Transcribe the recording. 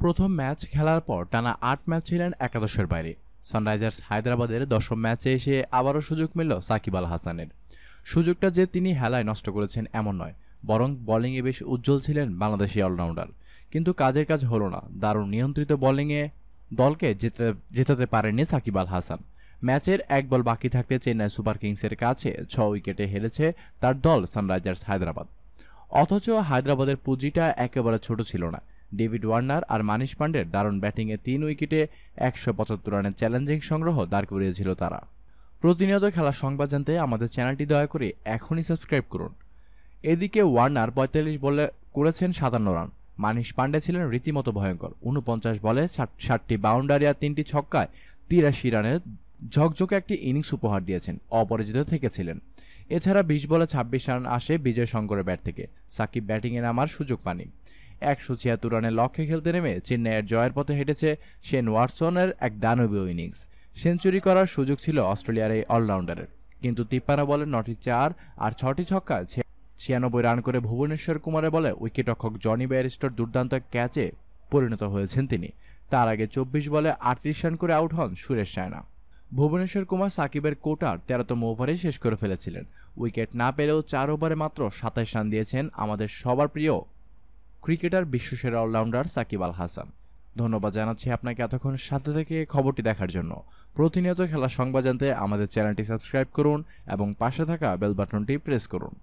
প্রথম ম্যাচ খেলার পর টানা ৮ ম্যাচ ছিলেন একাদশের বাইরে। সানরাইজার্স হায়দ্রাবাদের দশম ম্যাচে এসে আবারও সুযোগ মিলল সাকিব আল হাসানের। সুযোগটা যে তিনি হেলায় নষ্ট করেছেন এমন নয়, বরং বোলিংয়ে বেশ উজ্জ্বল ছিলেন বাংলাদেশি অলরাউন্ডার। কিন্তু কাজের কাজ হলো না। দারুণ নিয়ন্ত্রিত বোলিংয়ে দলকে জেতাতে পারেননি সাকিব আল হাসান। ম্যাচের এক বল বাকি থাকতে চেন্নাই সুপার কিংসের কাছে ৬ উইকেটে হেরেছে তার দল সানরাইজার্স হায়দ্রাবাদ। অথচ হায়দ্রাবাদের পুঁজিটা একেবারে ছোট ছিল না। ডেভিড ওয়ার্নার আর মানিশ পান্ডের দারুণ ব্যাটিংয়ে ৩ উইকেটে ১৭৫ রানের চ্যালেঞ্জিং সংগ্রহ দাঁড় করিয়েছিল তারা। প্রতিনিয়ত খেলার সংবাদ জানতে আমাদের চ্যানেলটি দয়া করে এখনই সাবস্ক্রাইব করুন। এদিকে ওয়ার্নার ৪৫ বলে করেছেন ৫৭ রান। মানিশ পান্ডে ছিলেন রীতিমতো ভয়ঙ্কর। ৪৯ বলে ৬০টি বাউন্ডারি আর ৩টি ছক্কায় ৮৩ রানের ঝকঝকে একটি ইনিংস উপহার দিয়েছেন, অপরাজিত থেকেছিলেন। এছাড়া ২০ বলে ২৬ রান আসে বিজয় শঙ্করের ব্যাট থেকে। সাকিব ব্যাটিংয়ে নামার সুযোগ পাননি। ১৭৬ রানের লক্ষ্যে খেলতে নেমে চেন্নাইয়ের জয়ের পথে হেঁটেছে শেন ওয়াটসনের এক দানবীয় ইনিংস। সেঞ্চুরি করার সুযোগ ছিল অস্ট্রেলিয়ার এই অলরাউন্ডারের, কিন্তু ৫৩ বলে ৯টি ৪ আর ৬টি ছক্কায় ৯৬ রান করে ভুবনেশ্বর কুমারের বলে উইকেটরক্ষক জনি ব্যারিস্টার দুর্দান্ত ক্যাচে পরিণত হয়েছেন তিনি। তার আগে ২৪ বলে ৩৮ রান করে আউট হন সুরেশ রায়না। ভুবনেশ্বর কুমার সাকিবের কোটার ১৩তম ওভারে শেষ করে ফেলেছিলেন। উইকেট না পেলেও ৪ ওভারে মাত্র ২৭ রান দিয়েছেন আমাদের সবার প্রিয় ক্রিকেটার বিশ্বসেরা অলরাউন্ডার সাকিব আল হাসান। ধন্যবাদ জানাচ্ছি আপনাকে এতক্ষণ সাথে থেকে খবরটি দেখার জন্য। প্রতিনিয়ত খেলার সংবাদ জানতে আমাদের চ্যানেলটি সাবস্ক্রাইব করুন এবং পাশে থাকা বেল বাটনটি প্রেস করুন।